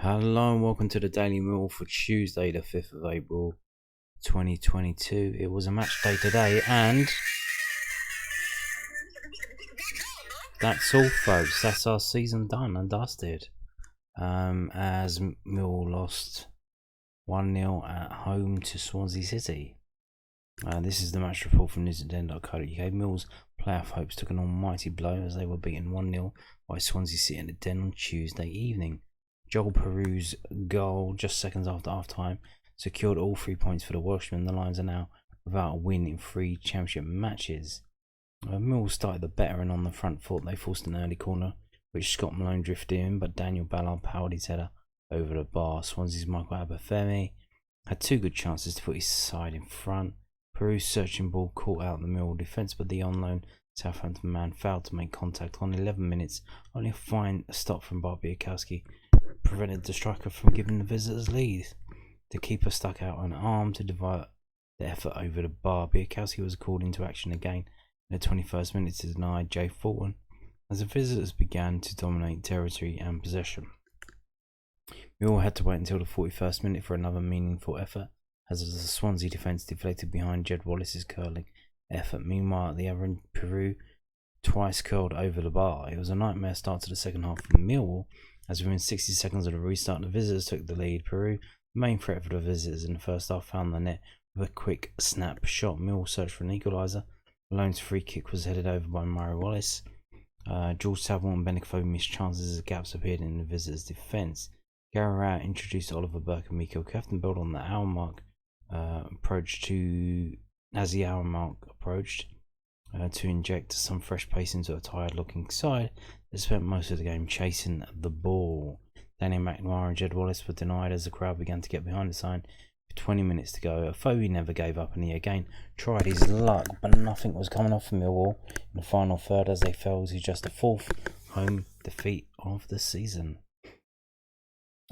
Hello and welcome to the Daily Millwall for Tuesday the 5th of April 2022. It was a match day today and that's all folks, that's our season done and dusted. As Millwall lost 1-0 at home to Swansea City. This is the match report from newsden.co.uk. Mill's playoff hopes took an almighty blow as they were beaten 1-0 by Swansea City in the Den on Tuesday evening. Joel Peru's goal just seconds after half-time secured all 3 points for the Welshmen. The Lions are now without a win in 3 championship matches. Mill started the better and on the front foot. They forced an early corner which Scott Malone drifted in, but Daniel Ballard powered his header over the bar. Swansea's Michael Abafemi had 2 good chances to put his side in front. Peru's searching ball caught out the Millwall defence, but the on-loan Southampton man failed to make contact on 11 minutes. Only a fine stop from Barbiakowski prevented the striker from giving the visitors lead. The keeper stuck out an arm to divert the effort over the bar. Barbiakowski was called into action again in the 21st minute to deny Jay Fulton as the visitors began to dominate territory and possession. We all had to wait until the 41st minute for another meaningful effort as the Swansea defence deflated behind Jed Wallace's curling effort. Meanwhile, the other Peru twice curled over the bar. It was a nightmare start to the second half for Millwall, as within 60 seconds of the restart, the visitors took the lead. Peru, the main threat for the visitors in the first half, found the net with a quick snap shot. Millwall searched for an equaliser. Malone's free kick was headed over by Murray Wallace. George Saville and Benicofo missed chances as gaps appeared in the visitors' defence. Gary Rowett introduced Oliver Burke and Mikael Kefton built on the hour mark approach to inject some fresh pace into a tired-looking side that spent most of the game chasing the ball. Danny McNamara and Jed Wallace were denied as the crowd began to get behind the sign. With 20 minutes to go, Afobe never gave up and he again tried his luck, but nothing was coming off from Millwall in the final third as they fell to just the 4th home defeat of the season.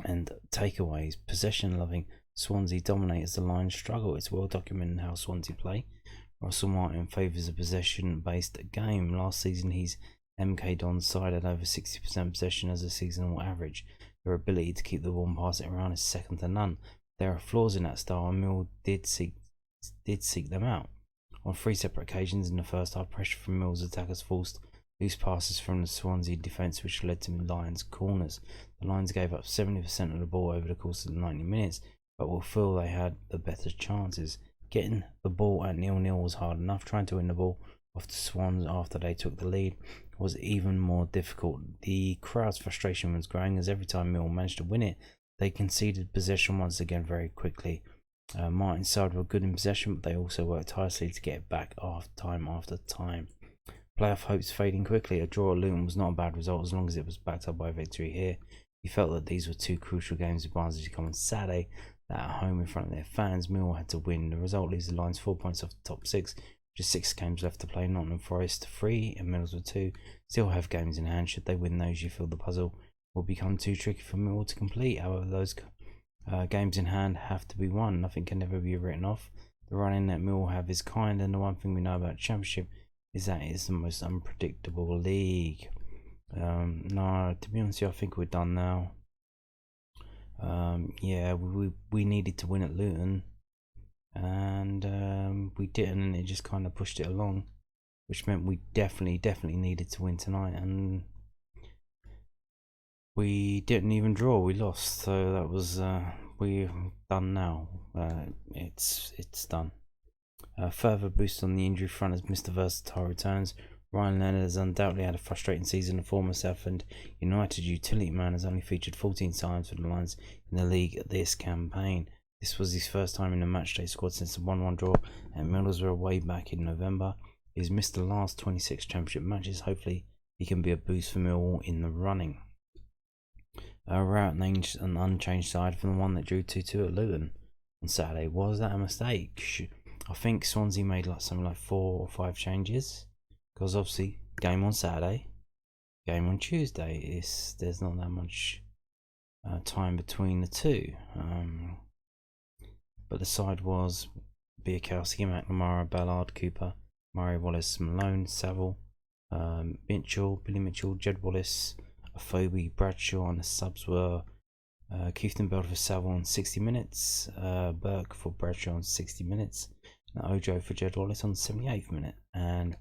And takeaways: possession-loving Swansea dominate as the Lions struggle. It's well documented how Swansea play. Russell Martin favours a possession-based game. Last season, his MK Dons side had over 60% possession as a seasonal average. Their ability to keep the ball and pass it around is second to none. There are flaws in that style, and Mill did seek them out. On 3 separate occasions in the first half, pressure from Mill's attackers forced loose passes from the Swansea defence, which led to Lions corners. The Lions gave up 70% of the ball over the course of the 90 minutes, but will feel they had the better chances. Getting the ball at 0-0 was hard enough. Trying to win the ball off the Swans after they took the lead was even more difficult. The crowd's frustration was growing as every time Mill managed to win it, they conceded possession once again very quickly. Martin's side were good in possession, but they also worked tirelessly to get it back time after time. Playoff hopes fading quickly. A draw at Luton was not a bad result as long as it was backed up by a victory here. He felt that these were 2 crucial games with Barnsley to come on Saturday. That at home in front of their fans, Millwall had to win. The result leaves the Lions 4 points off the top 6, just 6 games left to play. Nottingham Forest 3 and Middlesbrough 2 still have games in hand. Should they win those, you feel the puzzle will become too tricky for Millwall to complete. However, those games in hand have to be won. Nothing can ever be written off. The running that Millwall have is kind, and the one thing we know about the Championship is that it's the most unpredictable league. No, to be honest, I think we're done now. Yeah, we needed to win at Luton, and we didn't, and it just kind of pushed it along, which meant we definitely needed to win tonight, and we didn't even draw. We lost, so that was we're done now. It's done. Further boost on the injury front as Mr. Versatile returns. Ryan Leonard has undoubtedly had a frustrating season. The former Southend United utility man has only featured 14 times for the Lions in the league this campaign. This was his first time in the Matchday squad since the 1-1 draw at Middlesbrough way back in November. He's missed the last 26 championship matches. Hopefully he can be a boost for Millwall in the running. Rowett named an unchanged side from the one that drew 2-2 at Luton on Saturday. Was that a mistake? I think Swansea made something like 4 or 5 changes. Because obviously, game on Saturday, game on Tuesday, there's not that much time between the two. But the side was Biakowski, McNamara, Ballard, Cooper, Murray, Wallace, Malone, Saville, Billy Mitchell, Jed Wallace, Afobe, Bradshaw, and the subs were Kieftenbeld for Saville on 60 minutes. Burke for Bradshaw on 60 minutes. And Ojo for Jed Wallace on the 78th minute. And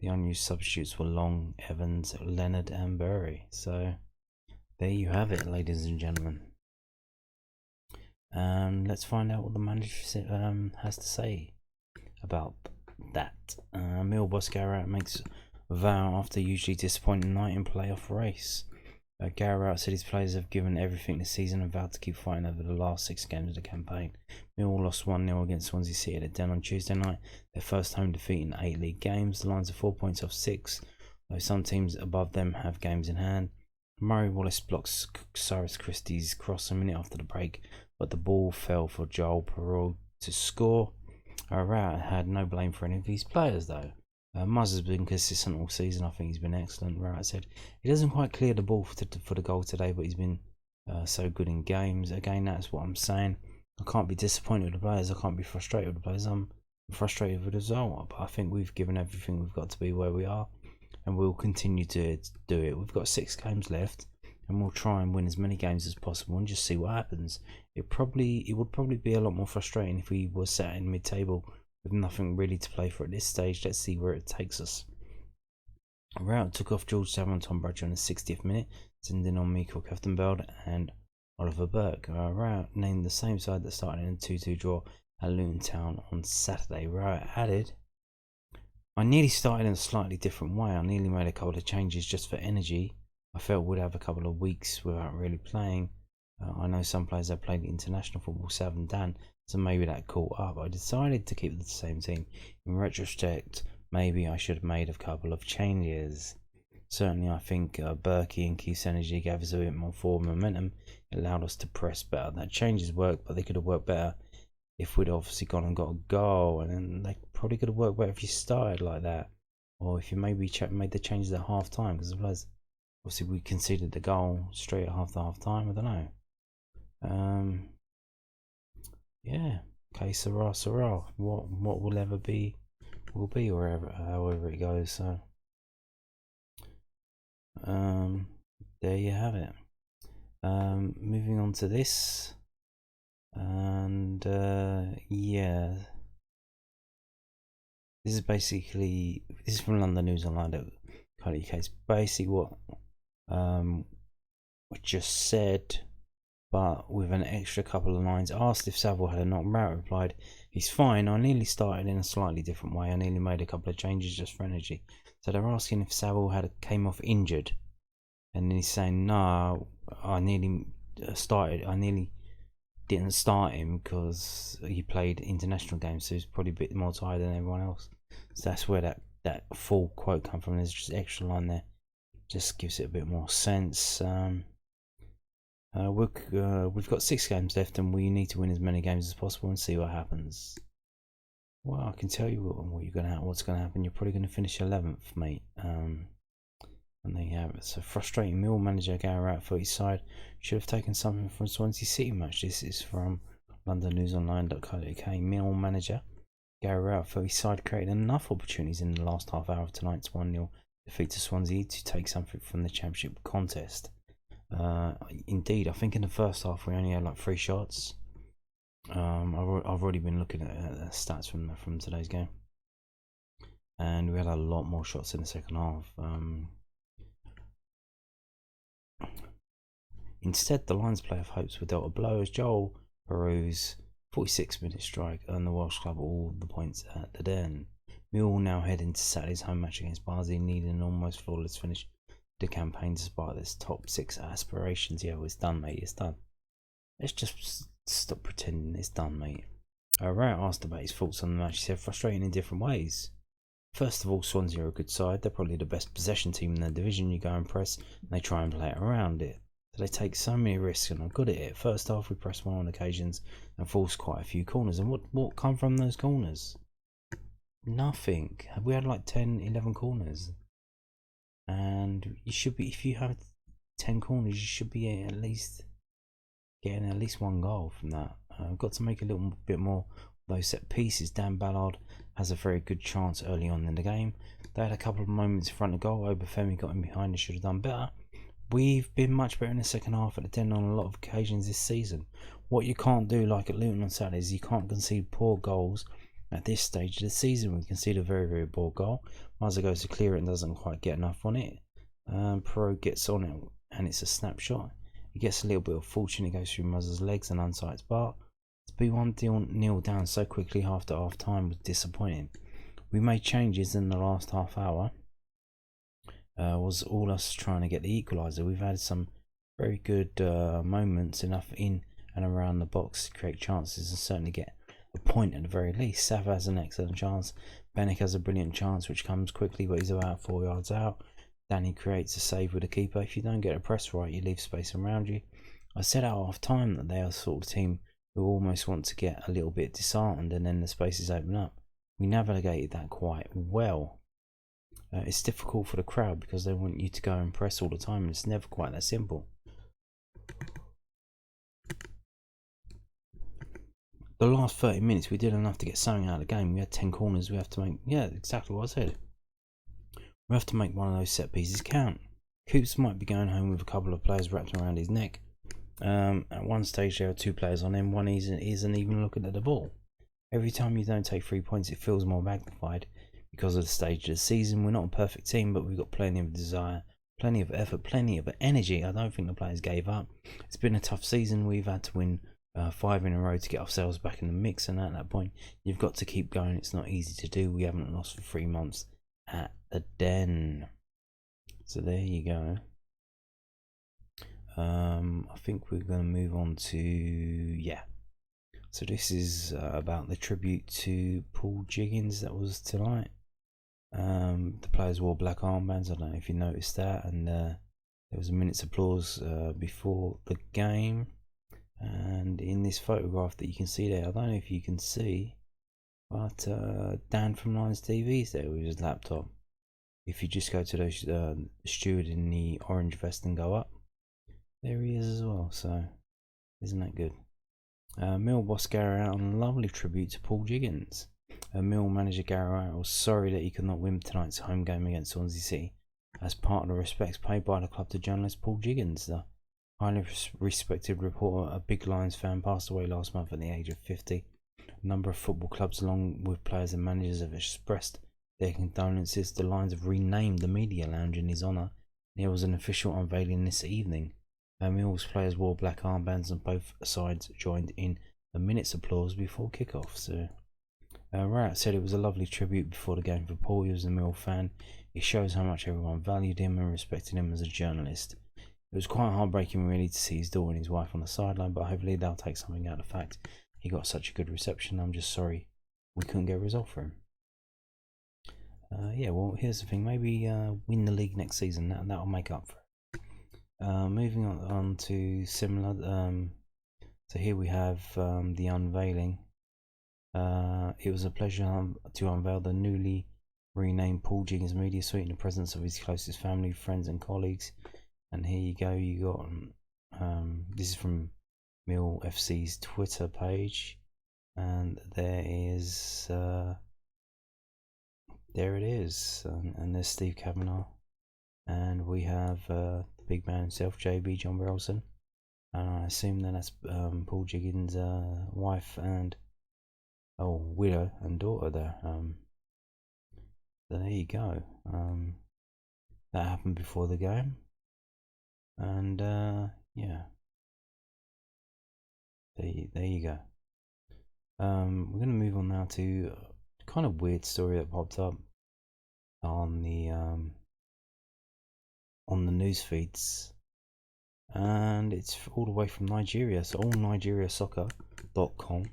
the unused substitutes were Long, Evans, Leonard and Bury. So there you have it, ladies and gentlemen. Let's find out what the manager has to say about that. Millwall boss Garrett makes a vow after a usually disappointing night in playoff race. Garrett said his players have given everything this season and vowed to keep fighting over the last 6 games of the campaign. Millwall lost 1-0 against Swansea City at the Den on Tuesday night, their first home defeat in 8 league games. The Lions are 4 points off 6, though some teams above them have games in hand. Murray Wallace blocks Cyrus Christie's cross a minute after the break, but the ball fell for Joel Perrault to score. Rowetts had no blame for any of these players though. Muzz has been consistent all season. I think he's been excellent. Rowetts said he doesn't quite clear the ball for the goal today, but he's been so good in games. Again, that's what I'm saying. I can't be disappointed with the players. I can't be frustrated with the players. I'm frustrated with the result, but I think we've given everything we've got to be where we are, and we'll continue to do it. We've got 6 games left, and we'll try and win as many games as possible and just see what happens. It would probably be a lot more frustrating if we were sat in mid-table with nothing really to play for at this stage. Let's see where it takes us. Rowetts took off George Saville and Tom Bradshaw in the 60th minute, sending on Michael Kieftenbeld and Oliver Burke. Rowetts named the same side that started in a 2-2 draw at Luton Town on Saturday. Rowetts added, I nearly started in a slightly different way. I nearly made a couple of changes just for energy. I felt we'd have a couple of weeks without really playing. I know some players have played international football, Sav and Dan, so maybe that caught up. I decided to keep the same team. In retrospect, maybe I should have made a couple of changes. Certainly, I think Berkey and Keith's energy gave us a bit more forward momentum. It allowed us to press better. That changes worked, but they could have worked better if we'd obviously gone and got a goal. And then they probably could have worked better if you started like that, or if you maybe made the changes at half time. Because obviously we conceded the goal straight after half time. I don't know. Yeah. Okay, Sarah. What will ever be will be, wherever, however it goes. So, there you have it. Moving on to this, and yeah, this is from London News Online.co.uk. It's basically what we just said, but with an extra couple of lines. Asked if Saville had a knock, Rowetts replied, he's fine. I nearly started in a slightly different way. I nearly made a couple of changes just for energy. So they're asking if Saville came off injured, and then he's saying, no, I nearly didn't start him because he played international games, so he's probably a bit more tired than everyone else. So that's where that full quote come from. There's just extra line there, just gives it a bit more sense. We've got 6 games left, and we need to win as many games as possible and see what happens. Well, I can tell you what's going to happen. You're probably going to finish 11th, mate. And there you have it. So frustrating. Millwall manager Garrett for his side should have taken something from Swansea City match. This is from LondonNewsOnline.co.uk. Millwall manager Garrett for his side created enough opportunities in the last half hour of tonight's 1-0 defeat to Swansea to take something from the championship contest. Indeed, I think in the first half we only had like 3 shots. I've already been looking at the stats from today's game, and we had a lot more shots in the second half. Instead, the Lions playoff hopes were dealt a blow as Joel Perrault's 46-minute strike earned the Welsh club all the points at the Den. Millwall now head into Saturday's home match against Barnsley, needing an almost flawless finish the campaign despite its top 6 aspirations. Yeah, well, it's done, mate. It's done. Let's just stop pretending it's done, mate. Rowetts asked about his thoughts on the match. He said, frustrating in different ways. First of all, Swansea are a good side. They're probably the best possession team in their division. You go and press, and they try and play it around it. So they take so many risks and are good at it. First half, we pressed well on occasions and forced quite a few corners. And what come from those corners? Nothing. We had like 10, 11 corners. And you should be, if you have 10 corners, you should be getting at least 1 goal from that. We've got to make a little bit more of those set pieces. Dan Ballard has a very good chance early on in the game. They had a couple of moments in front of goal. Obafemi got in behind and should have done better. we've been much better in the second half at the 10 on a lot of occasions this season. What you can't do, like at Luton on Saturday, is you can't concede poor goals at this stage of the season. We concede a very, very poor goal. Mazza goes to clear it and doesn't quite get enough on it. Pro gets on it and it's a snapshot. He gets a little bit of fortune. It goes through Mazza's legs and unsights bar. To be 1-0 down so quickly after half time was disappointing. We made changes in the last half hour. Was all us trying to get the equaliser. We've had some very good moments, enough in and around the box to create chances and certainly get a point at the very least. Sav has an excellent chance. Benek has a brilliant chance which comes quickly, but he's about 4 yards out. Danny creates a save with the keeper. If you don't get a press right, you leave space around you. I said at half time that they are the sort of team who almost want to get a little bit disheartened and then the spaces open up. We navigated that quite well. It's difficult for the crowd because they want you to go and press all the time, and it's never quite that simple. The last 30 minutes we did enough to get something out of the game. We had 10 corners. We have to make, yeah, exactly what I said. We have to make one of those set pieces count. Coops might be going home with a couple of players wrapped around his neck. At one stage there are 2 players on him. One isn't even looking at the ball. Every time you don't take 3 points, it feels more magnified because of the stage of the season. We're not a perfect team, but we've got plenty of desire, plenty of effort, plenty of energy. I don't think the players gave up. It's been a tough season. We've had to win 5 in a row to get ourselves back in the mix, and at that point you've got to keep going. It's not easy to do. We haven't lost for 3 months at the Den. So there you go. I think we're going to move on to, yeah. So this is about the tribute to Paul Jiggins that was tonight. The players wore black armbands. I don't know if you noticed that, and there was a minute's applause before the game. And in this photograph that you can see there, I don't know if you can see, but Dan from Lions TV is there with his laptop. If you just go to the steward in the orange vest and go up, there he is as well. So isn't that good? Mill boss Gary out on a lovely tribute to Paul Jiggins. Mill manager Gary out was sorry that he could not win tonight's home game against Swansea City as part of the respects paid by the club to journalist Paul Jiggins. The highly respected reporter, a big Lions fan, passed away last month at the age of 50. A number of football clubs along with players and managers have expressed their condolences. The Lions have renamed the media lounge in his honour. There was an official unveiling this evening. Millwall's players wore black armbands and both sides joined in a minute's applause before kick-off. So Rowetts said it was a lovely tribute before the game for Paul. He was a Mill fan. It shows how much everyone valued him and respected him as a journalist. It was quite heartbreaking really to see his daughter and his wife on the sideline, but hopefully they'll take something out of the fact he got such a good reception. I'm just sorry we couldn't get a result for him. Yeah, well, here's the thing. Maybe win the league next season. That'll make up for it. Moving on to similar. So here we have the unveiling. It was a pleasure to unveil the newly renamed Paul Jiggins Media Suite in the presence of his closest family, friends, and colleagues. And here you go. You got this is from Mill FC's Twitter page, and there is. There it is, and there's Steve Kavanagh, and we have the big man himself, JB John Berylson, and I assume that that's Paul Jiggins' wife and widow and daughter there. So there you go. That happened before the game, and yeah, there you go. We're gonna move on now to a kind of weird story that popped up on the news feeds, and it's all the way from Nigeria, so allnigeriasoccer.com.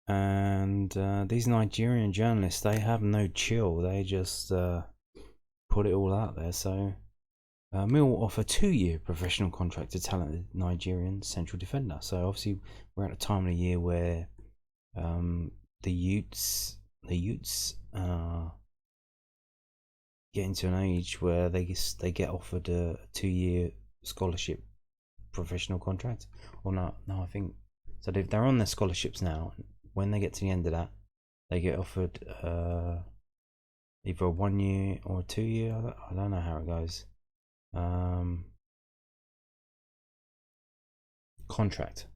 And these Nigerian journalists, they have no chill. They just put it all out there. So Mill will offer 2-year professional contract to talented Nigerian central defender. So obviously we're at a time of the year where the Utes getting to an age where they get offered a 2-year scholarship professional contract, or no, I think so. They're on their scholarships now. When they get to the end of that, they get offered either a 1 year or a 2 year. I don't know how it goes. contract,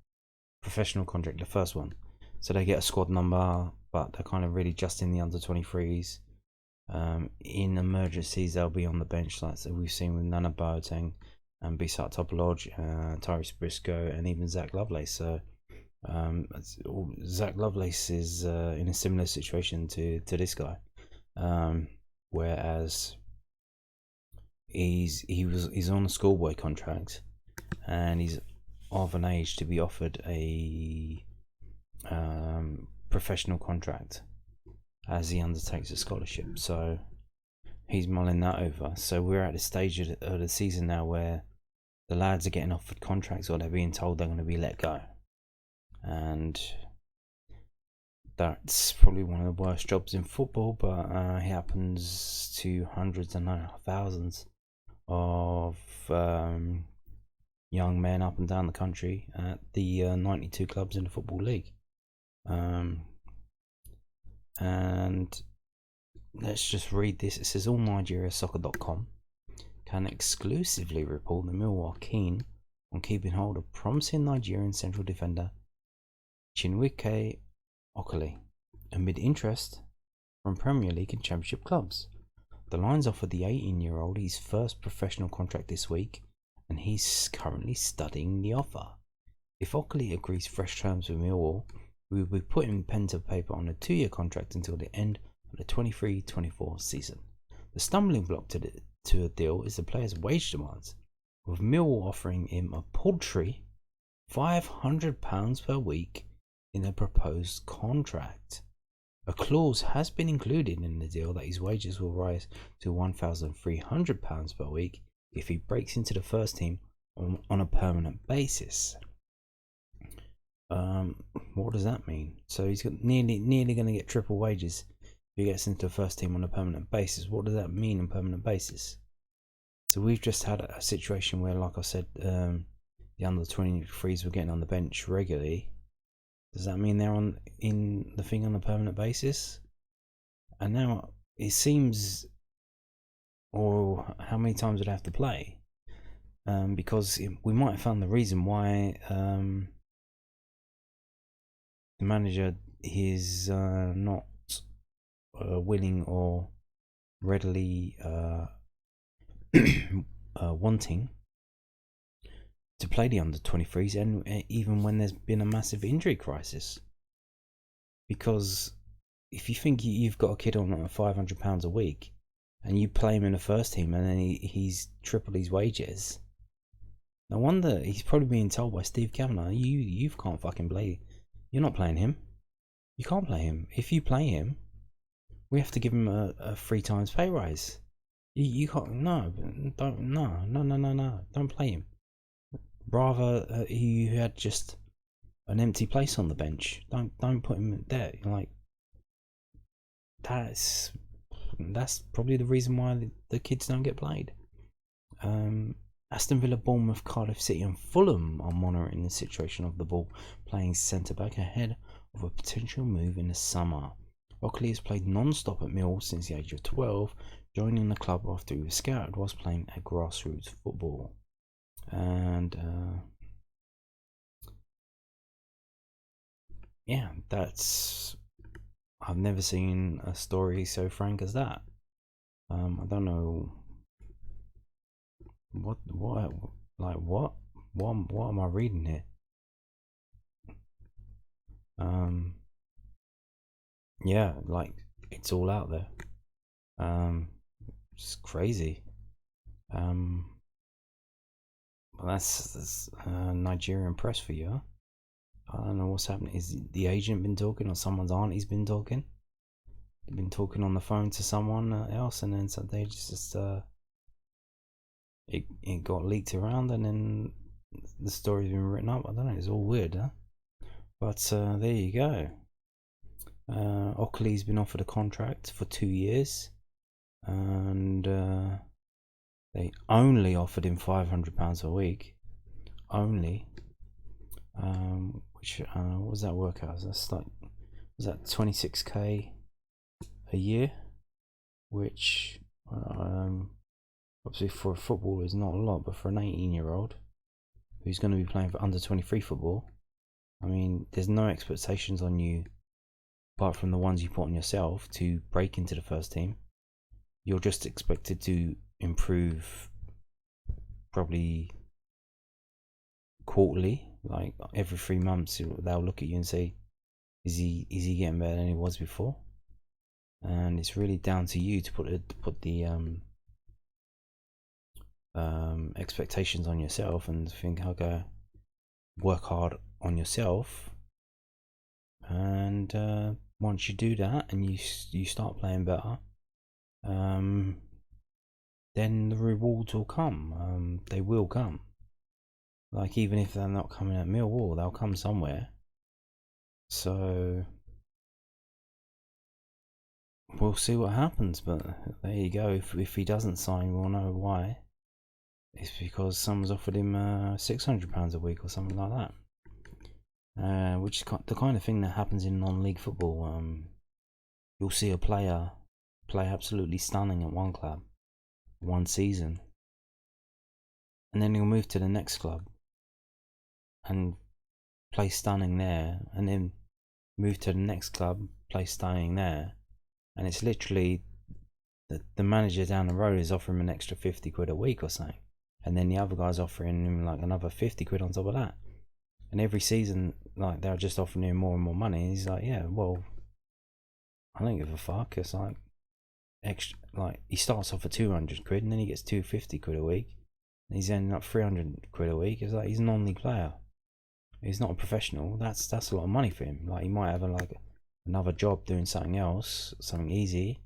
professional contract, the first one. So they get a squad number, but they're kind of really just in the under 23s. In emergencies, they'll be on the bench, like we've seen with Nana Boateng and Bisat Topolodge, Tyrese Briscoe, and even Zach Lovelace. So Zach Lovelace is in a similar situation to this guy, whereas he's on a schoolboy contract, and he's of an age to be offered a professional contract as he undertakes a scholarship. So he's mulling that over. So we're at the stage of the season now where the lads are getting offered contracts, or they're being told they're going to be let go, and that's probably one of the worst jobs in football. But it happens to hundreds and thousands of young men up and down the country at the 92 clubs in the Football League. And let's just read this. It says, AllNigeriaSoccer.com can exclusively report that Millwall are keen on keeping hold of promising Nigerian central defender Chinwike Okoli amid interest from Premier League and Championship clubs. The Lions offered the 18-year-old his first professional contract this week, and he's currently studying the offer. If Okoli agrees fresh terms with Millwall, we will be putting pen to paper on a 2-year contract until the end of the 23-24 season. The stumbling block to a deal is the player's wage demands, with Millwall offering him a paltry £500 per week in a proposed contract. A clause has been included in the deal that his wages will rise to £1,300 per week if he breaks into the first team on a permanent basis. What does that mean? So he's got nearly going to get triple wages if he gets into the first team on a permanent basis. What does that mean on a permanent basis? So we've just had a situation where, like I said, the under 23s were getting on the bench regularly. Does that mean they're in the thing on a permanent basis? And now it seems, or how many times would I have to play? Because we might have found the reason why the manager is not willing or readily wanting to play the under 23s, and even when there's been a massive injury crisis. Because if you think you've got a kid on £500 a week and you play him in the first team and then he's triple his wages, no wonder he's probably being told by Steve Kavanagh, you can't fucking play, you're not playing him, you can't play him. If you play him, we have to give him a 3 times pay rise. You can't, don't play him. Rather, he had just an empty place on the bench. Don't put him there. Like, that's probably the reason why the kids don't get played. Aston Villa, Bournemouth, Cardiff City and Fulham are monitoring the situation of the ball playing centre back ahead of a potential move in the summer. Okoli has played non-stop at Millwall since the age of 12, joining the club after he was scouted whilst playing at grassroots football. And yeah, I've never seen a story so frank as that. I don't know what am I reading here? Yeah, like, it's all out there. It's crazy. Well, that's Nigerian press for you. Huh? I don't know what's happening. Is the agent been talking, or someone's auntie's been talking? They've been talking on the phone to someone else, and then they just it got leaked around, and then the story's been written up. I don't know. It's all weird, huh? But there you go. Okoli's been offered a contract for 2 years, and they only offered him £500 a week. Only. Which what does that work out? That's like, was that 26k a year? Which obviously for a footballer is not a lot, but for an 18-year-old, who's going to be playing for under 23 football. I mean, there's no expectations on you apart from the ones you put on yourself to break into the first team. You're just expected to improve probably quarterly, like every 3 months. They'll look at you and say, is he getting better than he was before? And it's really down to you to put the expectations on yourself and think, okay, work hard on yourself, and once you do that and you start playing better, then the rewards will come. They will come. Like, even if they're not coming at Millwall, they'll come somewhere. So we'll see what happens, but there you go. If he doesn't sign, we'll know why. It's because someone's offered him £600 a week or something like that, which is the kind of thing that happens in non-league football. You'll see a player play absolutely stunning at one club, one season, and then he'll move to the next club and play stunning there, and then move to the next club, play stunning there, and it's literally the manager down the road is offering him an extra 50 quid a week or something, and then the other guy's offering him like another 50 quid on top of that, and every season, like, they're just offering him more and more money, and he's like, yeah, well, I don't give a fuck. It's like extra, like, he starts off at 200 quid and then he gets 250 quid a week, and he's ending up 300 quid a week. It's like, he's a non-league player, he's not a professional. That's a lot of money for him. Like, he might have another job doing something else, something easy,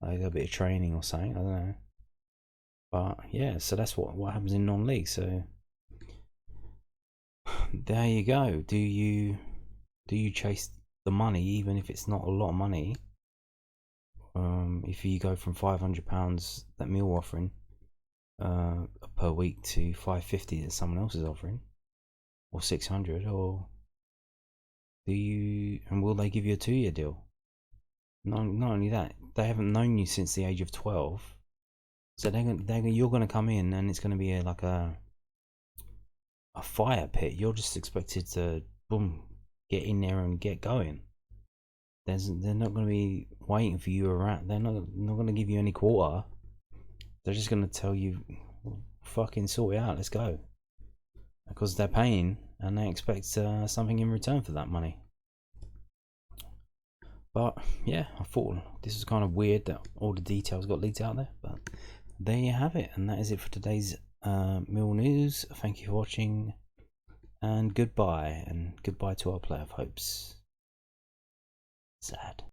like a bit of training or something, I don't know. But yeah, so that's what happens in non-league. So there you go. Do you chase the money, even if it's not a lot of money? If you go from £500 that Mill offering per week to £550 that someone else is offering, or 600, or will they give you a 2-year deal? Not only that, they haven't known you since the age of 12, so you're going to come in and it's going to be like a fire pit. You're just expected to boom, get in there and get going. They're not going to be waiting for you around. They're not going to give you any quarter. They're just going to tell you, fucking sort it out, let's go, because they're paying and they expect something in return for that money. But yeah, I thought this was kind of weird that all the details got leaked out there, but there you have it, and that is it for today's Mill News. Thank you for watching, and goodbye to our player of hopes. Sad.